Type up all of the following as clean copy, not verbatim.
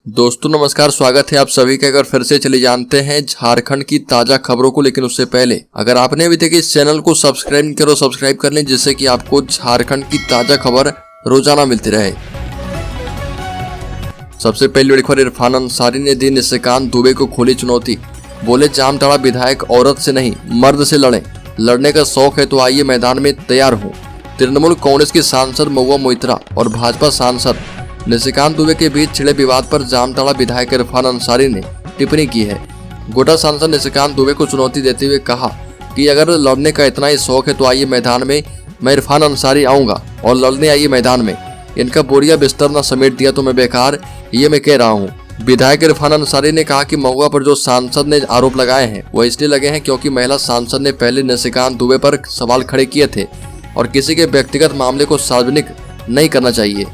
दोस्तों नमस्कार, स्वागत है आप सभी का। अगर फिर से चले जानते हैं झारखंड की ताजा खबरों को, लेकिन उससे पहले अगर आपने अभी तक इस चैनल को सब्सक्राइब नहीं करो, सब्सक्राइब कर लें, जिससे कि आपको झारखंड की ताजा खबर रोजाना मिलती रहे। सबसे पहली बड़ी खबर, इरफान अंसारी ने दी निशिकांत दुबे को खोली चुनौती। बोले जामताड़ा विधायक औरत से नहीं मर्द से लड़ने का शौक है तो आइए मैदान में तैयार हूँ। तृणमूल कांग्रेस की सांसद महुआ मोइत्रा और भाजपा सांसद निशिकांत दुबे के बीच छिड़े विवाद पर जामताड़ा विधायक इरफान अंसारी ने टिप्पणी की है। गोड्डा सांसद निशिकांत दुबे को चुनौती देते हुए कहा कि अगर लड़ने का इतना ही शौक है तो आइए मैदान में, मैं इरफान अंसारी आऊंगा और लड़ने आइए मैदान में। इनका बोरिया बिस्तर न समेट दिया तो मैं बेकार, ये मैं कह रहा हूँ। विधायक इरफान अंसारी ने कहा कि महुआ पर जो सांसद ने आरोप लगाए हैं वह इसलिए लगे हैं क्योंकि महिला सांसद ने पहले निशिकांत दुबे पर सवाल खड़े किए थे और किसी के व्यक्तिगत मामले को सार्वजनिक नहीं करना चाहिए।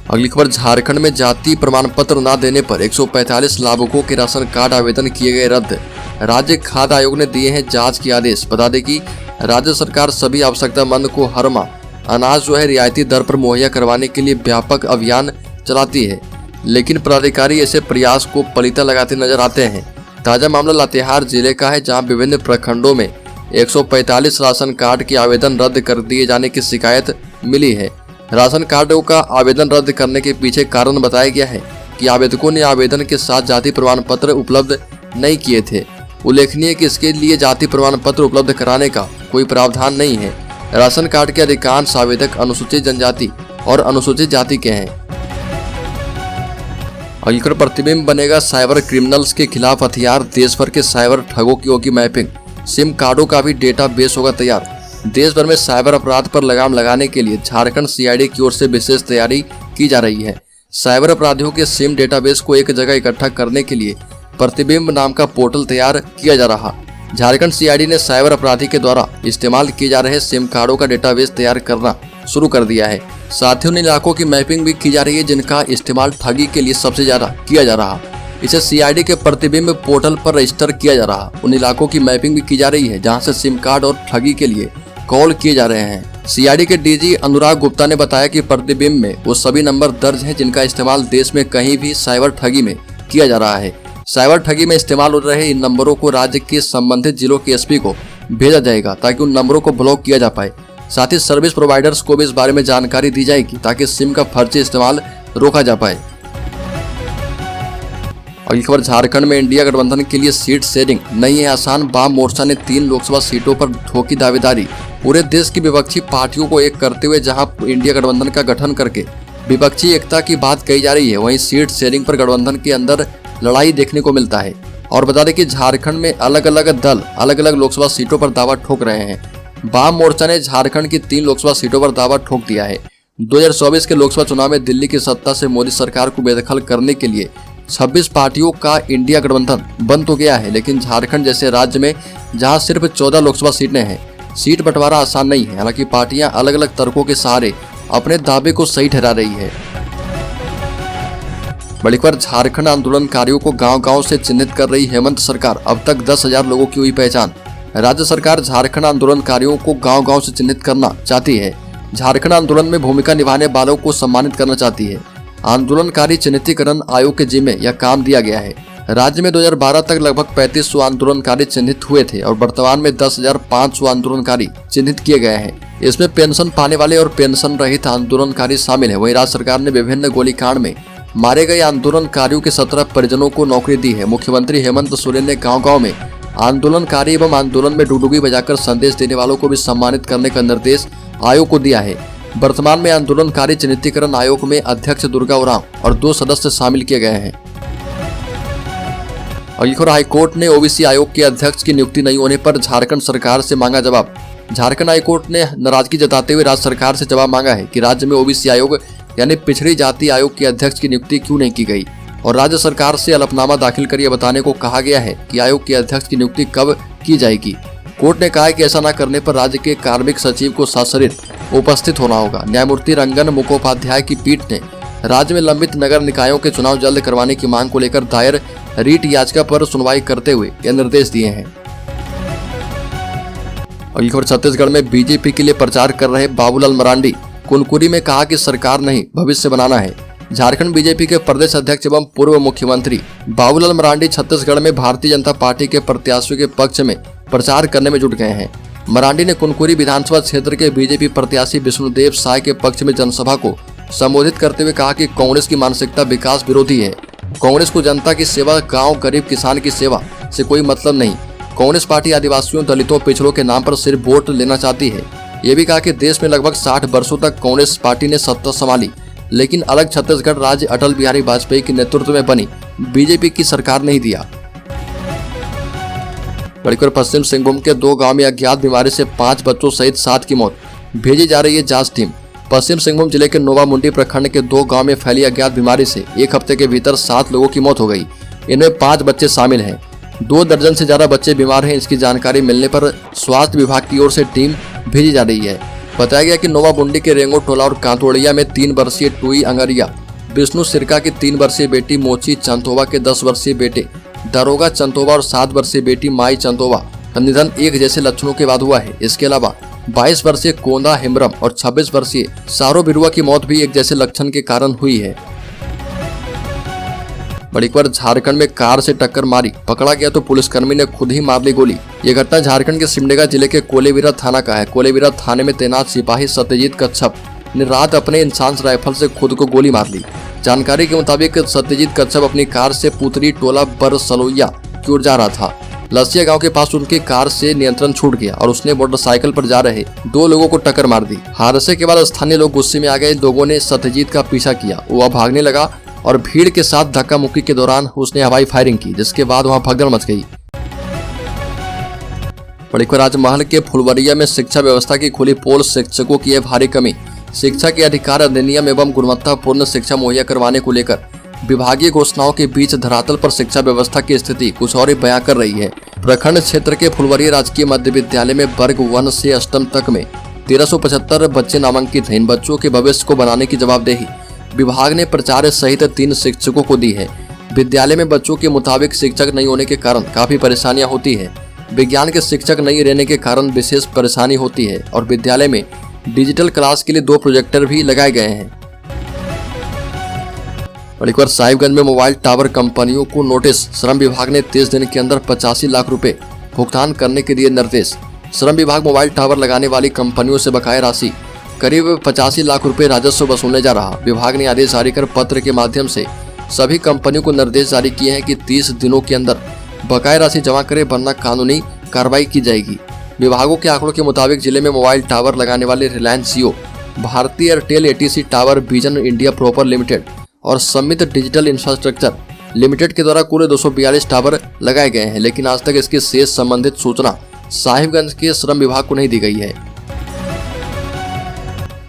अगली खबर, झारखंड में जाति प्रमाण पत्र न देने पर 145 लाभुकों के राशन कार्ड आवेदन किए गए रद्द। राज्य खाद्य आयोग ने दिए हैं जांच के आदेश। बता दें कि राज्य सरकार सभी आवश्यकतामंद को हर माह अनाज रियायती दर पर मुहैया करवाने के लिए व्यापक अभियान चलाती है, लेकिन पदाधिकारी ऐसे प्रयास को पलीता लगाते नजर आते हैं। ताजा मामला लातेहार जिले का है, जहाँ विभिन्न प्रखंडों में 145 राशन कार्ड के आवेदन रद्द कर दिए जाने की शिकायत मिली है। राशन कार्डों का आवेदन रद्द करने के पीछे कारण बताया गया है कि आवेदकों ने आवेदन के साथ जाति प्रमाण पत्र उपलब्ध नहीं किए थे। उल्लेखनीय कि इसके लिए जाति प्रमाण पत्र उपलब्ध कराने का कोई प्रावधान नहीं है। राशन कार्ड के अधिकांश आवेदक अनुसूचित जनजाति और अनुसूचित जाति के हैं। अगली खबर, प्रतिबिंब बनेगा साइबर क्रिमिनल्स के खिलाफ हथियार। देश भर के साइबर ठगों की होगी मैपिंग। सिम कार्डों का भी डेटा बेस होगा तैयार। देश भर में साइबर अपराध पर लगाम लगाने के लिए झारखंड सीआईडी की ओर से विशेष तैयारी की जा रही है। साइबर अपराधियों के सिम डेटाबेस को एक जगह इकट्ठा करने के लिए प्रतिबिंब नाम का पोर्टल तैयार किया जा रहा। झारखंड सीआईडी ने साइबर अपराधी के द्वारा इस्तेमाल किए जा रहे सिम कार्डों का डेटाबेस तैयार करना शुरू कर दिया है। साथ ही उन इलाकों की मैपिंग भी की जा रही है जिनका इस्तेमाल ठगी के लिए सबसे ज्यादा किया जा रहा। इसे सीआईडी के प्रतिबिंब पोर्टल पर रजिस्टर किया जा रहा। उन इलाकों की मैपिंग भी की जा रही है जहां से सिम कार्ड और ठगी के लिए कॉल किए जा रहे हैं। सीआईडी के डीजी अनुराग गुप्ता ने बताया कि प्रतिबिंब में वो सभी नंबर दर्ज हैं जिनका इस्तेमाल देश में कहीं भी साइबर ठगी में किया जा रहा है। साइबर ठगी में इस्तेमाल हो रहे इन नंबरों को राज्य के संबंधित जिलों के एसपी को भेजा जाएगा ताकि उन नंबरों को ब्लॉक किया जा पाए। साथ ही सर्विस प्रोवाइडर्स को भी इस बारे में जानकारी दी जाएगी ताकि सिम का फर्जी इस्तेमाल रोका जा पाए। अगली खबर, झारखंड में इंडिया गठबंधन के लिए सीट शेयरिंग नहीं है आसान। वाम मोर्चा ने 3 लोकसभा सीटों पर ठोकी दावेदारी। पूरे देश की विपक्षी पार्टियों को एक करते हुए जहां इंडिया गठबंधन का गठन करके विपक्षी एकता की बात कही जा रही है, वहीं सीट शेयरिंग पर गठबंधन के अंदर लड़ाई देखने को मिलता है। और बता दें कि झारखंड में अलग अलग दल अलग अलग लोकसभा सीटों पर दावा ठोक रहे हैं। वाम मोर्चा ने झारखंड की 3 लोकसभा सीटों पर दावा ठोक दिया है। 2024 के लोकसभा चुनाव में दिल्ली की सत्ता से मोदी सरकार को बेदखल करने के लिए 26 पार्टियों का इंडिया गठबंधन बन तो गया है, लेकिन झारखंड जैसे राज्य में जहां सिर्फ 14 लोकसभा सीटें हैं, सीट बंटवारा आसान नहीं है। हालांकि पार्टियां अलग अलग तर्कों के सहारे अपने दावे को सही ठहरा रही है। बड़ी खबर, झारखंड आंदोलनकारियों को गांव-गांव से चिन्हित कर रही हेमंत सरकार। अब तक 10,000 लोगों की हुई पहचान। राज्य सरकार झारखंड आंदोलनकारियों को गांव-गांव से चिन्हित करना चाहती है। झारखंड आंदोलन में भूमिका निभाने वालों को सम्मानित करना चाहती है। आंदोलनकारी चिन्हितीकरण आयोग के जिम्मे यह काम दिया गया है। राज्य में 2012 तक लगभग 3500 आंदोलनकारी चिन्हित हुए थे और वर्तमान में 10,500 आंदोलनकारी चिन्हित किए गए हैं। इसमें पेंशन पाने वाले और पेंशन रहित आंदोलनकारी शामिल है। वहीं राज्य सरकार ने विभिन्न गोलीकांड में मारे गए आंदोलनकारियों के 17 परिजनों को नौकरी दी है। मुख्यमंत्री हेमंत सोरेन ने गाँव-गाँव में आंदोलनकारी एवं आंदोलन में डुगडुगी बजाकर संदेश देने वालों को भी सम्मानित करने का निर्देश आयोग को दिया है। वर्तमान में आंदोलनकारी चिन्हितीकरण आयोग में अध्यक्ष दुर्गा उरांव और 2 सदस्य शामिल किए गए हैं। अगली खबर, हाईकोर्ट ने ओबीसी आयोग के अध्यक्ष की नियुक्ति नहीं होने पर झारखंड सरकार से मांगा जवाब। झारखंड हाईकोर्ट ने नाराजगी जताते हुए राज्य सरकार से जवाब मांगा है कि राज्य में ओबीसी आयोग यानी पिछड़ी जाति आयोग के अध्यक्ष की नियुक्ति क्यों नहीं की गई और राज्य सरकार से हलफनामा दाखिल कर यह बताने को कहा गया है कि आयोग के अध्यक्ष की नियुक्ति कब की जाएगी। कोर्ट ने कहा है कि ऐसा न करने पर राज्य के कार्मिक सचिव को सशरीर उपस्थित होना होगा। न्यायमूर्ति रंगन मुखोपाध्याय की पीठ ने राज्य में लंबित नगर निकायों के चुनाव जल्द करवाने की मांग को लेकर दायर रीट याचिका पर सुनवाई करते हुए यह निर्देश दिए हैं। अगली खबर, छत्तीसगढ़ में बीजेपी के लिए प्रचार कर रहे बाबूलाल मरांडी। कुनकुरी में कहा कि सरकार नहीं भविष्य बनाना है। झारखंड बीजेपी के प्रदेश अध्यक्ष एवं पूर्व मुख्यमंत्री बाबूलाल मरांडी छत्तीसगढ़ में भारतीय जनता पार्टी के प्रत्याशियों के पक्ष में प्रचार करने में जुट गए हैं। मरांडी ने कुनकुरी विधानसभा क्षेत्र के बीजेपी प्रत्याशी विष्णुदेव साय के पक्ष में जनसभा को संबोधित करते हुए कहा कि कांग्रेस की मानसिकता विकास विरोधी है। कांग्रेस को जनता की सेवा, गांव गरीब किसान की सेवा से कोई मतलब नहीं। कांग्रेस पार्टी आदिवासियों, दलितों, पिछड़ों के नाम पर सिर्फ वोट लेना चाहती है। ये भी कहा कि देश में लगभग 60 वर्षों तक कांग्रेस पार्टी ने सत्ता संभाली, लेकिन अलग छत्तीसगढ़ राज्य अटल बिहारी वाजपेयी के नेतृत्व में बनी बीजेपी की सरकार नहीं दिया। बड़ीकर पश्चिम सिंहभूम के 2 गांव में अज्ञात बीमारी से 5 बच्चों सहित 7 की मौत, भेजी जा रही है जांच टीम। पश्चिम सिंहभूम जिले के नोवा मुंडी प्रखंड के 2 गांव में फैली अज्ञात बीमारी से 1 हफ्ते के भीतर 7 लोगों की मौत हो गई। इनमें 5 बच्चे शामिल हैं। 2 दर्जन से ज्यादा बच्चे बीमार हैं। इसकी जानकारी मिलने पर स्वास्थ्य विभाग की ओर से टीम भेजी जा रही है। बताया गया कि नोवा मुंडी के रेंगो टोला और कांतोड़िया में 3 वर्षीय टुई अंगरिया, विष्णु सिरका की 3 वर्षीय बेटी मोची चंतोवा के 10 वर्षीय बेटे दरोगा चंतोवा और 7 वर्षीय बेटी माई चंतोवा का निधन एक जैसे लक्षणों के बाद हुआ है। इसके अलावा 22 वर्षीय कोंदा हेम्ब्रम और 26 वर्षीय सारो बिरुआ की मौत भी एक जैसे लक्षण के कारण हुई है। बड़ीकर झारखंड में कार से टक्कर मारी, पकड़ा गया तो पुलिसकर्मी ने खुद ही मार ली गोली। ये घटना झारखंड के सिमडेगा जिले के कोलेबिरा थाना का है। कोलेबिरा थाने में तैनात सिपाही सत्यजीत कच्छप ने रात अपने इंसास राइफल से खुद को गोली मार ली। जानकारी के मुताबिक सत्यजीत कच्छप अपनी कार से पुतरी टोला बरसलोइया की ओर जा रहा था। लसिया गांव के पास उनकी कार से नियंत्रण छूट गया और उसने मोटरसाइकिल पर जा रहे 2 लोगों को टक्कर मार दी। हादसे के बाद स्थानीय लोग गुस्से में आ गए। लोगों ने सत्यजीत का पीछा किया। वह भागने लगा और भीड़ के साथ धक्का मुक्की के दौरान उसने हवाई फायरिंग की, जिसके बाद वहां भगदड़ मच गई। बड़ीकर राजमहल के फुलवरिया में शिक्षा व्यवस्था की खुली पोल, शिक्षकों की है भारी कमी। शिक्षा के अधिकार अधिनियम एवं गुणवत्तापूर्ण शिक्षा मुहैया करवाने को लेकर विभागीय घोषणाओं के बीच धरातल पर शिक्षा व्यवस्था की स्थिति कुछ और ही बयां कर रही है। प्रखंड क्षेत्र के फुलवरिया राजकीय मध्य विद्यालय में वर्ग 1 से अष्टम तक में 1375 बच्चे नामांकित हैं। इन बच्चों के भविष्य को बनाने की जवाबदेही विभाग ने प्राचार्य सहित 3 शिक्षकों को दी है। विद्यालय में बच्चों के मुताबिक शिक्षक नहीं होने के कारण काफी परेशानियां होती है। विज्ञान के शिक्षक नहीं रहने के कारण विशेष परेशानी होती है और विद्यालय में डिजिटल क्लास के लिए 2 प्रोजेक्टर भी लगाए गए हैं। बड़ीकर साहिबगंज में मोबाइल टावर कंपनियों को नोटिस, श्रम विभाग ने 30 दिन के अंदर 85 लाख रुपए भुगतान करने के दिए निर्देश। श्रम विभाग मोबाइल टावर लगाने वाली कंपनियों से बकाया राशि करीब 85 लाख रुपए राजस्व वसूलने जा रहा। विभाग ने आदेश जारी कर पत्र के माध्यम से सभी कंपनियों को निर्देश जारी किए हैं कि 30 दिनों के अंदर बकाया राशि जमा करें, वरना कानूनी कार्रवाई की जाएगी। विभागों के आंकड़ों के मुताबिक जिले में मोबाइल टावर लगाने वाले Reliance Jio, Bharti Airtel, ATC tower, Vision India proper limited और समित डिजिटल इंफ्रास्ट्रक्चर लिमिटेड के द्वारा कुल 242 टावर लगाए गए हैं, लेकिन आज तक इसकी शेष संबंधित सूचना साहिबगंज के श्रम विभाग को नहीं दी गई है।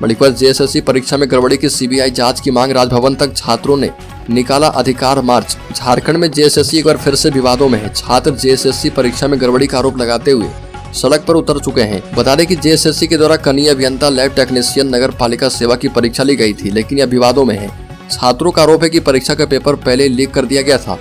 बड़ीकर जेएसएससी परीक्षा में गड़बड़ी की सीबीआई जांच की मांग, राजभवन तक छात्रों ने निकाला अधिकार मार्च। झारखंड में जेएसएससी एक बार फिर से विवादों में है। छात्र जेएसएससी परीक्षा में गड़बड़ी का आरोप लगाते हुए सड़क पर उतर चुके हैं। बता दें कि जेएसएससी के द्वारा कनीय अभियंता, लैब टेक्नीशियन, नगर पालिका सेवा की परीक्षा ली गई थी, लेकिन यह विवादों में है। छात्रों का आरोप है कि परीक्षा का पेपर पहले लीक कर दिया गया था।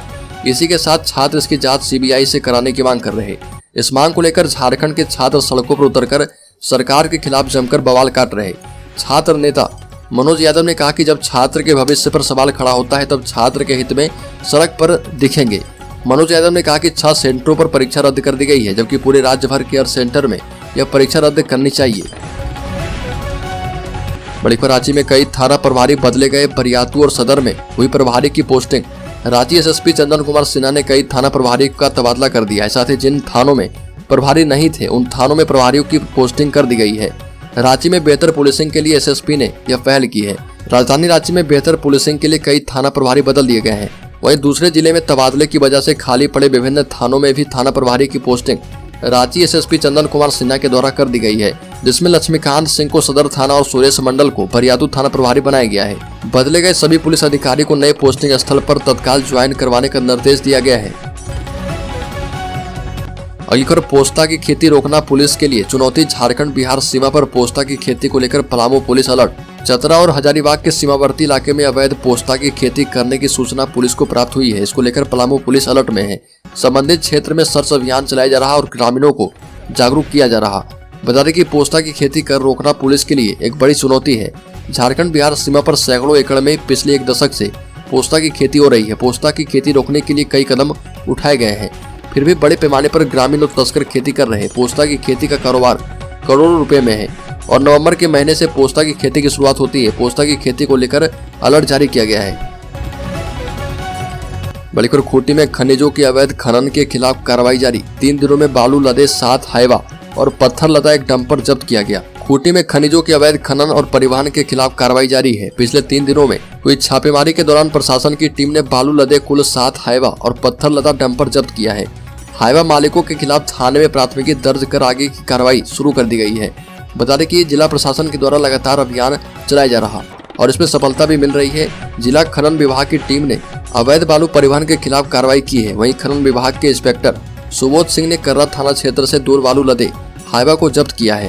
इसी के साथ छात्र इसकी जांच सीबीआई से कराने की मांग कर रहे। इस मांग को लेकर झारखंड के छात्र सड़कों पर उतरकर सरकार के खिलाफ जमकर बवाल काट रहे। छात्र नेता मनोज यादव ने कहा कि जब छात्र के भविष्य पर सवाल खड़ा होता है तब छात्र के हित में सड़क पर दिखेंगे। मनोज यादव ने कहा कि 6 सेंटरों पर परीक्षा रद्द कर दी गई है, जबकि पूरे राज्य भर के हर सेंटर में यह परीक्षा रद्द करनी चाहिए। बड़ीकर रांची में कई थाना प्रभारी बदले गए। बरियातू और सदर में हुई प्रभारी की पोस्टिंग। रांची एसएसपी चंदन कुमार सिन्हा ने कई थाना प्रभारी का तबादला कर दिया है। साथ ही जिन थानों में प्रभारी नहीं थे उन थानों में प्रभारियों की पोस्टिंग कर दी गई है। रांची में बेहतर पुलिसिंग के लिए एसएसपी ने यह पहल की है। राजधानी रांची में बेहतर पुलिसिंग के लिए कई थाना प्रभारी बदल दिए गए हैं। वहीं दूसरे जिले में तबादले की वजह से खाली पड़े विभिन्न थानों में भी थाना प्रभारी की पोस्टिंग रांची एसएसपी चंदन कुमार सिन्हा के द्वारा कर दी गई है, जिसमें लक्ष्मीकांत सिंह को सदर थाना और सुरेश मंडल को बरियातू थाना प्रभारी बनाया गया है। बदले गए सभी पुलिस अधिकारी को नए पोस्टिंग स्थल पर तत्काल ज्वाइन करवाने का निर्देश दिया गया है। अलीगढ़ पोस्ता की खेती रोकना पुलिस के लिए चुनौती। झारखंड बिहार सीमा पर पोस्ता की खेती को लेकर पलामू पुलिस अलर्ट। चतरा और हजारीबाग के सीमावर्ती इलाके में अवैध पोस्ता की खेती करने की सूचना पुलिस को प्राप्त हुई है। इसको लेकर पलामू पुलिस अलर्ट में है। संबंधित क्षेत्र में सर्च अभियान चलाया जा रहा और ग्रामीणों को जागरूक किया जा रहा। बता दें कि पोस्ता की खेती कर रोकना पुलिस के लिए एक बड़ी चुनौती है। झारखंड बिहार सीमा पर सैकड़ों एकड़ में पिछले एक दशक से पोस्ता की खेती हो रही है। पोस्ता की खेती रोकने के लिए कई कदम उठाए गए हैं, फिर भी बड़े पैमाने पर ग्रामीण और तस्कर खेती कर रहे हैं। पोस्ता की खेती का कारोबार करोड़ों रुपए में है और नवंबर के महीने से पोस्ता की खेती की शुरुआत होती है। पोस्ता की खेती को लेकर अलर्ट जारी किया गया है। बलिखुर खूंटी में खनिजों के अवैध खनन के खिलाफ कार्रवाई जारी। 3 दिनों में बालू लदे 7 हाईवा और पत्थर लदा एक डंपर जब्त किया गया। खूंटी में खनिजों के अवैध खनन और परिवहन के खिलाफ कार्रवाई जारी है। पिछले 3 दिनों में हुई छापेमारी के दौरान प्रशासन की टीम ने बालू लदे कुल 7 हाईवा और पत्थर लदा डंपर जब्त किया है। हाईवा मालिकों के खिलाफ थाने में प्राथमिकी दर्ज कर आगे की कार्रवाई शुरू कर दी गई है। बता दें कि जिला प्रशासन के द्वारा लगातार अभियान चलाया जा रहा और इसमें सफलता भी मिल रही है। जिला खनन विभाग की टीम ने अवैध बालू परिवहन के खिलाफ कार्रवाई की है। वहीं खनन विभाग के इंस्पेक्टर सुबोध सिंह ने कर्रा थाना क्षेत्र से 2 बालू लदे हाईवा को जब्त किया है।